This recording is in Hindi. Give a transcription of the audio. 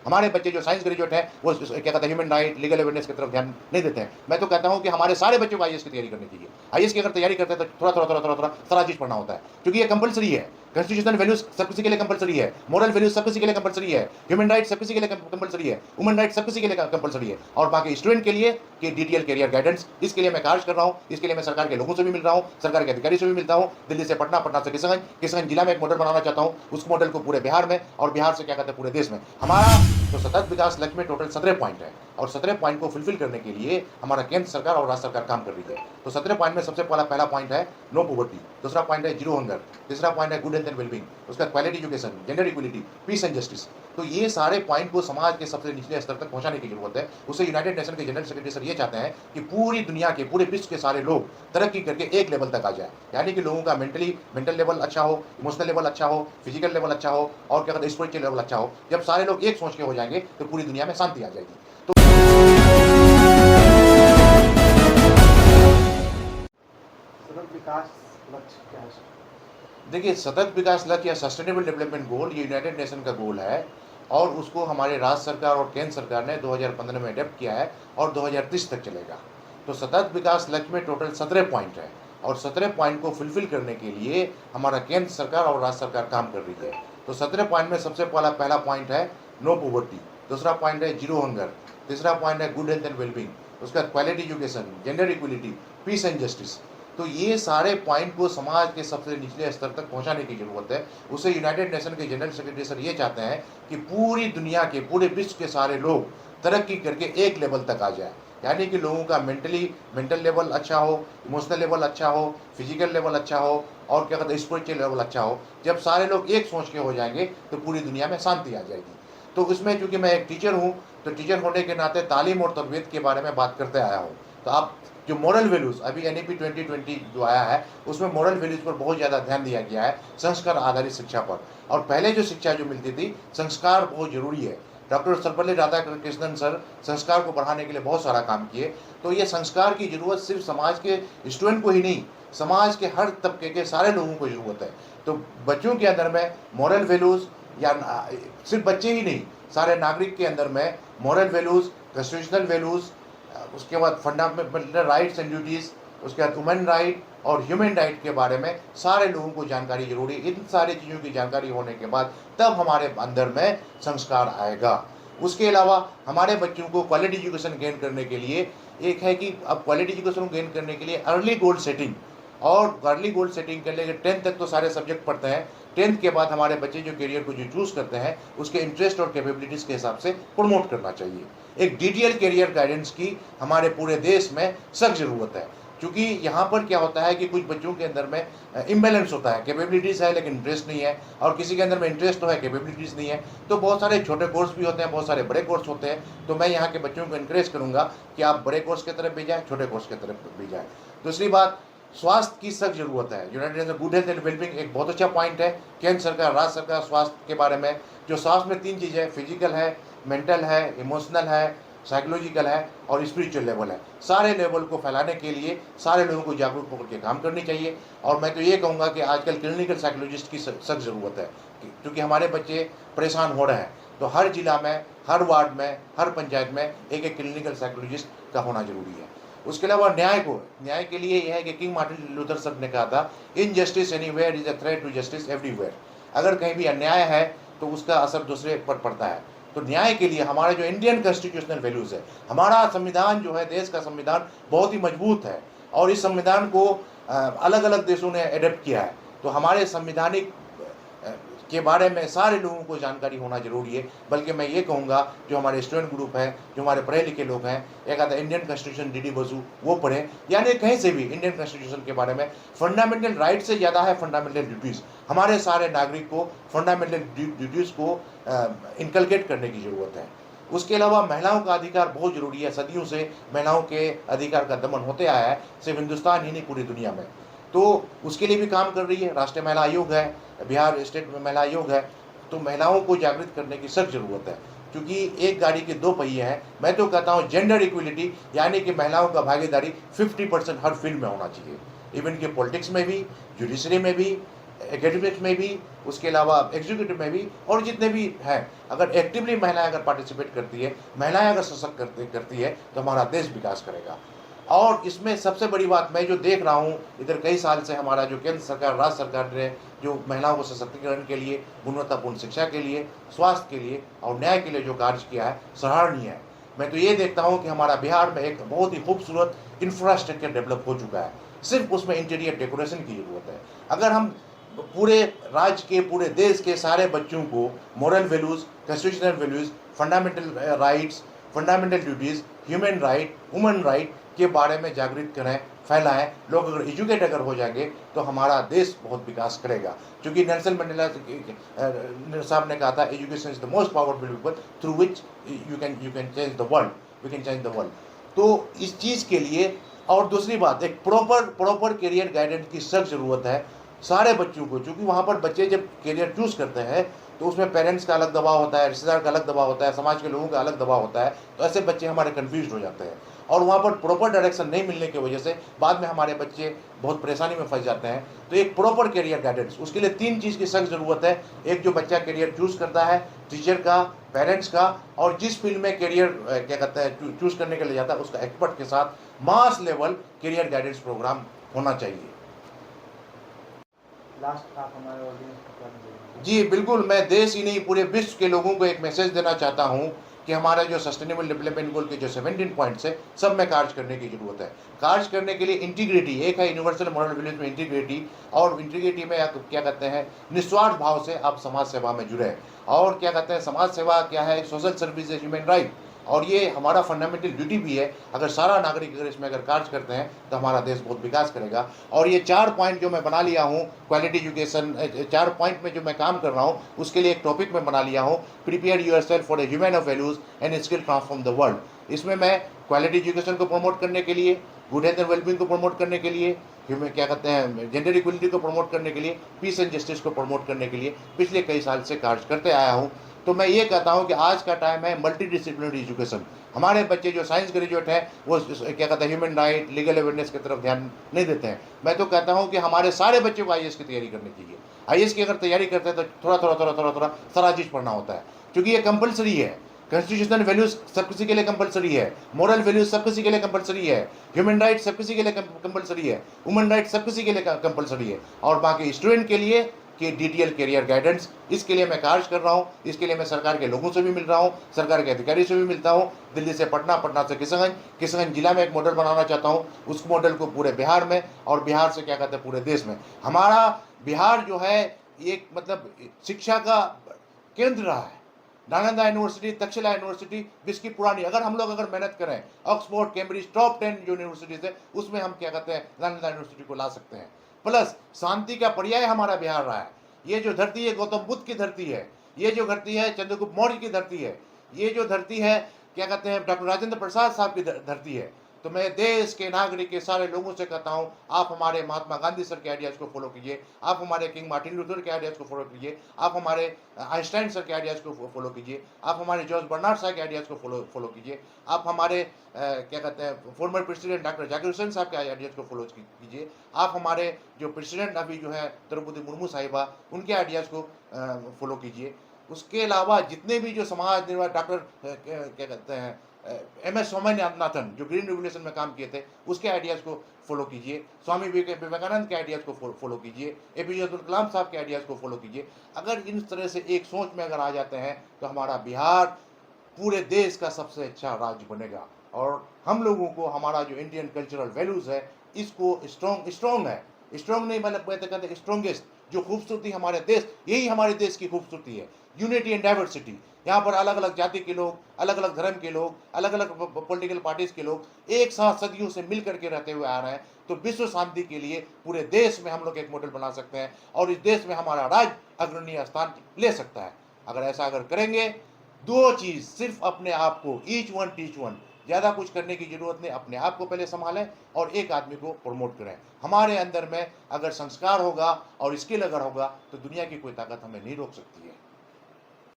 हमारे बच्चे जो साइंस ग्रेजुएट हैं वो क्या कहते हैं ह्यूमन राइट, लीगल अवेयरनेस की तरफ ध्यान नहीं देते हैं। मैं तो कहता हूँ कि हमारे सारे बच्चों को आईएएस की तैयारी करनी चाहिए। आईएएस की अगर तैयारी करते हैं तो थोड़ा सारा चीज़ पढ़ना होता है, क्योंकि ये कंपलसरी है। कॉन्स्टिट्यूशनल वैल्यूज सब किसी के लिए कंपलसरी है, मोरल वैल्यूज सब किसी के लिए कंपलसरी है, ह्यूमन राइट सब किसी के लिए कंपलसरी है, वुमन राइट सब किसी के लिए कंपलसरी है। और बाकी स्टूडेंट के लिए कि डीटीएल कैरियर गाइडेंस, इसके लिए मैं कार्य कर रहा हूँ। इसके लिए मैं सरकार के लोगों से भी मिल रहा हूँ, सरकार के अधिकारी से भी मिलता हूँ। दिल्ली से पटना, पटना से किशनगंज जिला में एक मॉडल बनाना चाहता हूँ, उस मॉडल को पूरे बिहार में और बिहार से क्या कहते हैं पूरे देश में। हमारा जो सतत विकास लक्ष्य में टोटल 17 पॉइंट है, और 17 पॉइंट को फुलफिल करने के लिए हमारा केंद्र सरकार और राज्य सरकार काम कर रही है। तो 17 पॉइंट में सबसे पहला पॉइंट है नो पॉवर्टी, दूसरा पॉइंट है जीरो हंगर, तीसरा पॉइंट है गुड हेल्थ एंड वेलबींग, उसका quality education, gender equality, peace and justice. तो ये सारे पॉइंट को समाज के सबसे निचले स्तर तक पहुंचाने की जरूरत है। उसे यूनाइटेड नेशन के जनरल सेक्रेटरी सर ये चाहते हैं कि पूरी दुनिया के, पूरे विश्व के सारे लोग तरक्की करके एक लेवल तक आ जाए, यानी कि लोगों का मेंटल लेवल अच्छा हो, इमोशनल लेवल अच्छा हो, फिजिकल लेवल अच्छा हो, और क्या कहते हैं स्पिरिचुअल लेवल अच्छा हो। जब सारे लोग एक सोच के हो जाएंगे तो पूरी दुनिया में शांति आ जाएगी। तो विकास लक्ष्य क्या है? देखिए, सतत विकास लक्ष्य या सस्टेनेबल डेवलपमेंट गोल ये यूनाइटेड नेशन का गोल है, और उसको हमारे राज्य सरकार और केंद्र सरकार ने 2015 में अडेप्ट किया है और 2030 तक चलेगा। तो सतत विकास लक्ष्य में टोटल 17 पॉइंट है, और 17 पॉइंट को फुलफिल करने के लिए हमारा केंद्र सरकार और राज्य सरकार काम कर रही है। तो 17 पॉइंट में सबसे पहला पॉइंट है नो पॉवर्टी, दूसरा पॉइंट है जीरो हंगर, तीसरा पॉइंट है गुड हेल्थ एंड वेलबींग, उसका quality education, gender equality, peace and justice. तो ये सारे पॉइंट को समाज के सबसे निचले स्तर तक पहुंचाने की जरूरत है। उसे यूनाइटेड नेशन के जनरल सेक्रेटरी सर ये चाहते हैं कि पूरी दुनिया के, पूरे विश्व के सारे लोग तरक्की करके एक लेवल तक आ जाए, यानी कि लोगों का मेंटल लेवल अच्छा हो, इमोशनल लेवल अच्छा हो, फिजिकल लेवल अच्छा हो, और क्या कहते हैं स्पिरिचुअल लेवल अच्छा हो। जब सारे लोग एक सोच के हो जाएंगे तो पूरी दुनिया में शांति आ जाएगी। तो उसमें चूंकि मैं एक टीचर हूँ, तो टीचर होने के नाते तालीम और तरबियत के बारे में बात करते आया हूँ। तो आप जो मॉरल वैल्यूज़ अभी NEP 2020 जो आया है, उसमें मॉरल वैल्यूज़ पर बहुत ज़्यादा ध्यान दिया गया है, संस्कार आधारित शिक्षा पर। और पहले जो शिक्षा जो मिलती थी, संस्कार बहुत ज़रूरी है। डॉक्टर सर्वपल्ली राधाकृष्णन सर संस्कार को बढ़ाने के लिए बहुत सारा काम किए। तो ये संस्कार की ज़रूरत सिर्फ समाज के स्टूडेंट को ही नहीं, समाज के हर तबके के सारे लोगों को ज़रूरत है। तो बच्चों के अंदर में मॉरल वैल्यूज़, या सिर्फ बच्चे ही नहीं, सारे नागरिक के अंदर में मॉरल वैल्यूज़, कॉन्स्टिट्यूशनल वैल्यूज़, उसके बाद फंडामेंटल राइट्स एंड ड्यूटीज़, उसके बाद वुमेन राइट और ह्यूमन राइट के बारे में सारे लोगों को जानकारी जरूरी है। इन सारी चीज़ों की जानकारी होने के बाद तब हमारे अंदर में संस्कार आएगा। उसके अलावा हमारे बच्चों को क्वालिटी एजुकेशन गेन करने के लिए एक है कि अब क्वालिटी एजुकेशन गेन करने के लिए अर्ली गोल सेटिंग, और अर्ली गोल सेटिंग कर लेके 10th तक तो सारे सब्जेक्ट पढ़ते हैं। 10th के बाद हमारे बच्चे जो करियर को जो चूज़ करते हैं, उसके इंटरेस्ट और कैपेबिलिटीज़ के हिसाब से प्रमोट करना चाहिए। एक डिटेल करियर गाइडेंस की हमारे पूरे देश में सख्त ज़रूरत है, क्योंकि यहाँ पर क्या होता है कि कुछ बच्चों के अंदर में इम्बैलेंस होता है, कैपेबिलिटीज़ है लेकिन इंटरेस्ट नहीं है, और किसी के अंदर में इंटरेस्ट तो है, कैपेबिलिटीज़ नहीं है। तो बहुत सारे छोटे कोर्स भी होते हैं, बहुत सारे बड़े कोर्स होते हैं। तो मैं यहाँ के बच्चों को इनक्रेज करूँगा कि आप बड़े कोर्स की तरफ भी जाएँ, छोटे कोर्स की तरफ भी जाएँ। दूसरी बात, स्वास्थ्य की सख्त जरूरत है। United nation good health and wellbeing एक बहुत अच्छा पॉइंट है। केंद्र सरकार, राज्य सरकार स्वास्थ्य के बारे में, जो स्वास्थ्य में 3 चीज़ है, फिजिकल है, मेंटल है, इमोशनल है, साइकोलॉजिकल है, और स्पिरिचुअल लेवल है। सारे लेवल को फैलाने के लिए सारे लोगों को जागरूक होकर के काम करनी चाहिए। और मैं तो ये कहूँगा कि आजकल क्लिनिकल साइकोलॉजिस्ट की सख्त ज़रूरत है, क्योंकि हमारे बच्चे परेशान हो रहे हैं। तो हर जिला में, हर वार्ड में, हर पंचायत में एक क्लिनिकल साइकोलॉजिस्ट का होना जरूरी है। उसके अलावा न्याय के लिए यह है कि किंग मार्टिन लूथर सर ने कहा था, injustice anywhere is a threat to justice everywhere. अगर कहीं भी अन्याय है तो उसका असर दूसरे पर पड़ता है। तो न्याय के लिए हमारे जो इंडियन कॉन्स्टिट्यूशनल वैल्यूज़ है, हमारा संविधान जो है, देश का संविधान बहुत ही मजबूत है, और इस संविधान को अलग अलग देशों ने एडेप्ट किया है। तो हमारे संविधानिक के बारे में सारे लोगों को जानकारी होना जरूरी है। बल्कि मैं ये कहूँगा, जो हमारे स्टूडेंट ग्रुप है, जो हमारे पढ़े लिखे लोग हैं, एक आता इंडियन कॉन्स्टिट्यूशन DD बसु वो पढ़ें, यानी कहीं से भी इंडियन कॉन्स्टिट्यूशन के बारे में। फंडामेंटल राइट से ज़्यादा है फंडामेंटल ड्यूटीज़। हमारे सारे नागरिक को फंडामेंटल ड्यूटीज़ को इनकलकेट करने की ज़रूरत है। उसके अलावा महिलाओं का अधिकार बहुत ज़रूरी है। सदियों से महिलाओं के अधिकार का दमन होते आया है, सिर्फ हिंदुस्तान ही नहीं, पूरी दुनिया में। तो उसके लिए भी काम कर रही है। राष्ट्रीय महिला आयोग है, बिहार स्टेट में महिला आयोग है। तो महिलाओं को जागृत करने की सख्त ज़रूरत है, क्योंकि एक गाड़ी के 2 पहिए हैं। मैं तो कहता हूँ जेंडर इक्वलिटी, यानी कि महिलाओं का भागीदारी 50% हर फील्ड में होना चाहिए, इवन कि पॉलिटिक्स में भी, जुडिशरी में भी, एकेडमिक्स में भी, उसके अलावा एग्जीक्यूटिव में भी, और जितने भी हैं, अगर एक्टिवली महिलाएं अगर पार्टिसिपेट करती है, महिलाएं अगर सशक्त करती है, तो हमारा देश विकास करेगा। और इसमें सबसे बड़ी बात मैं जो देख रहा हूँ इधर कई साल से, हमारा जो केंद्र सरकार, राज्य सरकार ने जो महिलाओं को सशक्तिकरण के लिए, गुणवत्तापूर्ण शिक्षा के लिए, स्वास्थ्य के लिए और न्याय के लिए जो कार्य किया है, सराहनीय है। मैं तो ये देखता हूँ कि हमारा बिहार में एक बहुत ही खूबसूरत इंफ्रास्ट्रक्चर डेवलप हो चुका है, सिर्फ उसमें इंटीरियर डेकोरेशन की ज़रूरत है। अगर हम पूरे राज्य के, पूरे देश के सारे बच्चों को moral values, constitutional values, fundamental rights, fundamental duties, human right, woman right के बारे में जागृत करें, फैलाएं, लोग अगर एजुकेट अगर हो जाएंगे तो हमारा देश बहुत विकास करेगा। क्योंकि नेल्सन मंडेला साहब ने कहा था, education is the most powerful weapon through which you can change the world, we can change the world. तो इस चीज़ के लिए, और दूसरी बात, एक प्रॉपर करियर गाइडेंस की सख्त ज़रूरत है सारे बच्चों को। क्योंकि वहाँ पर बच्चे जब करियर चूज़ करते हैं तो उसमें पेरेंट्स का अलग दबाव होता है, रिश्तेदार का अलग दबाव होता है, समाज के लोगों का अलग दबाव होता है, तो ऐसे बच्चे हमारे कन्फ्यूज हो जाते हैं। और वहाँ पर प्रॉपर डायरेक्शन नहीं मिलने की वजह से बाद में हमारे बच्चे बहुत परेशानी में फंस जाते हैं। तो एक प्रॉपर करियर गाइडेंस, उसके लिए 3 चीज़ की सख्त ज़रूरत है। एक, जो बच्चा करियर चूज़ करता है, टीचर का, पेरेंट्स का, और जिस फील्ड में करियर क्या कहते हैं चूज़ करने के लिए जाता है, उसका एक्सपर्ट के साथ mass level career guidance programme होना चाहिए। लास्ट आप हमारे ऑडियंस को क्या देंगे? जी बिल्कुल, मैं देश ही नहीं पूरे विश्व के लोगों को एक मैसेज देना चाहता हूँ कि हमारा जो सस्टेनेबल डेवलपमेंट गोल के जो 17 पॉइंट्स है, सब में कार्य करने की जरूरत है। कार्य करने के लिए इंटीग्रिटी, एक है यूनिवर्सल मॉरल वैल्यूज में इंटीग्रिटी, और इंटीग्रिटी में आप क्या कहते हैं, निस्वार्थ भाव से आप समाज सेवा में जुड़े। और क्या कहते हैं, समाज सेवा क्या है, सोशल सर्विस है, ह्यूमन राइट, और ये हमारा फंडामेंटल ड्यूटी भी है। अगर सारा नागरिक अगर इसमें अगर कार्य करते हैं तो हमारा देश बहुत विकास करेगा। और ये 4 पॉइंट जो मैं बना लिया हूँ, क्वालिटी एजुकेशन, 4 पॉइंट में जो मैं काम कर रहा हूँ, उसके लिए एक टॉपिक में बना लिया हूँ, prepare yourself for a human of values and skill transform the world. इसमें मैं क्वालिटी एजुकेशन को प्रमोट करने के लिए, गुड हेल्थ एंड वेलबींग को प्रमोट करने के लिए, क्या कहते हैं, जेंडर इक्वलिटी को प्रमोट करने के लिए, पीस एंड जस्टिस को प्रमोट करने के लिए पिछले कई साल से कार्य करते आया हूँ। तो मैं ये कहता हूँ कि आज का टाइम है मल्टी डिसिप्लिनरी एजुकेशन। हमारे बच्चे जो साइंस ग्रेजुएट हैं वो क्या कहते हैं, ह्यूमन राइट, लीगल अवेयरनेस की तरफ ध्यान नहीं देते हैं। मैं तो कहता हूँ कि हमारे सारे बच्चों को आईएएस की तैयारी करनी चाहिए। आईएएस की अगर तैयारी करते हैं तो थोड़ा सारा चीज़ पढ़ना होता है, क्योंकि ये कंपलसरी है। कॉन्स्टिट्यूशनल वैल्यूज सब किसी के लिए कंपलसरी है, मोरल वैल्यूज सब किसी के लिए कंपलसरी है, ह्यूमन राइट सब किसी के लिए कंपलसरी है, वुमन राइट सब किसी के लिए कंपलसरी है। और बाकी स्टूडेंट के लिए कि डीटीएल करियर गाइडेंस, इसके लिए मैं कार्य कर रहा हूँ। इसके लिए मैं सरकार के लोगों से भी मिल रहा हूँ, सरकार के अधिकारी से भी मिलता हूँ। दिल्ली से पटना, पटना से किशनगंज जिला में एक मॉडल बनाना चाहता हूँ। उस मॉडल को पूरे बिहार में, और बिहार से क्या कहते हैं पूरे देश में। हमारा बिहार जो है एक मतलब शिक्षा का केंद्र रहा है। नालंदा यूनिवर्सिटी, तक्षशिला यूनिवर्सिटी विश्व की पुरानी, अगर हम लोग अगर मेहनत करें, ऑक्सफोर्ड, कैम्ब्रिज, टॉप 10 जो यूनिवर्सिटीज है उसमें हम क्या कहते हैं नालंदा यूनिवर्सिटी को ला सकते हैं। प्लस शांति का पर्याय हमारा बिहार रहा है। ये जो धरती है गौतम बुद्ध की धरती है, ये जो धरती है चंद्रगुप्त मौर्य की धरती है, ये जो धरती है क्या कहते हैं डॉक्टर राजेंद्र प्रसाद साहब की धरती है। तो मैं देश के नागरिक के सारे लोगों से कहता हूँ, आप हमारे महात्मा गांधी सर के आइडियाज़ को फॉलो कीजिए, आप हमारे किंग मार्टिन लूथर के आइडियाज़ को फॉलो कीजिए, आप हमारे आइंस्टाइन सर के आइडियाज़ को फॉलो कीजिए, आप हमारे जॉर्ज बर्नार्ड साहब के आइडियाज़ को फॉलो कीजिए, आप हमारे क्या कहते हैं former president doctor Zakir Hussain साहब के आइडियाज़ को फॉलो कीजिए, आप हमारे जो प्रेसिडेंट अभी जो है द्रौपदी मुर्मू साहिबा, उनके आइडियाज़ को फॉलो कीजिए। उसके अलावा जितने भी जो समाज निर्माण डॉक्टर क्या कहते हैं MS स्वामीनाथन जो ग्रीन रेवोल्यूशन में काम किए थे, उसके आइडियाज़ को फॉलो कीजिए। स्वामी विवेकानंद के आइडियाज़ को फॉलो कीजिए। APJ अब्दुल कलाम साहब के आइडियाज़ को फॉलो कीजिए। अगर इन तरह से एक सोच में अगर आ जाते हैं तो हमारा बिहार पूरे देश का सबसे अच्छा राज्य बनेगा। और हम लोगों को हमारा जो इंडियन कल्चरल वैल्यूज़ है, इसको स्ट्रॉन्ग है, स्ट्रॉन्ग नहीं मतलब कहते स्ट्रॉन्गेस्ट जो खूबसूरती हमारे देश, यही हमारे देश की खूबसूरती है, यूनिटी एंड डाइवर्सिटी। यहाँ पर अलग अलग जाति के लोग, अलग अलग धर्म के लोग, अलग अलग पॉलिटिकल पार्टीज के लोग एक साथ सदियों से मिल करके रहते हुए आ रहे हैं। तो विश्व शांति के लिए पूरे देश में हम लोग एक मॉडल बना सकते हैं, और इस देश में हमारा राज्य अग्रणीय स्थान ले सकता है। अगर ऐसा अगर करेंगे, 2 चीज़ सिर्फ अपने आप को, ईच वन टीच वन, ज़्यादा कुछ करने की ज़रूरत नहीं, अपने आप को पहले संभालें और एक आदमी को प्रमोट करें। हमारे अंदर में अगर संस्कार होगा और स्किल अगर होगा तो दुनिया की कोई ताकत हमें नहीं रोक सकती है।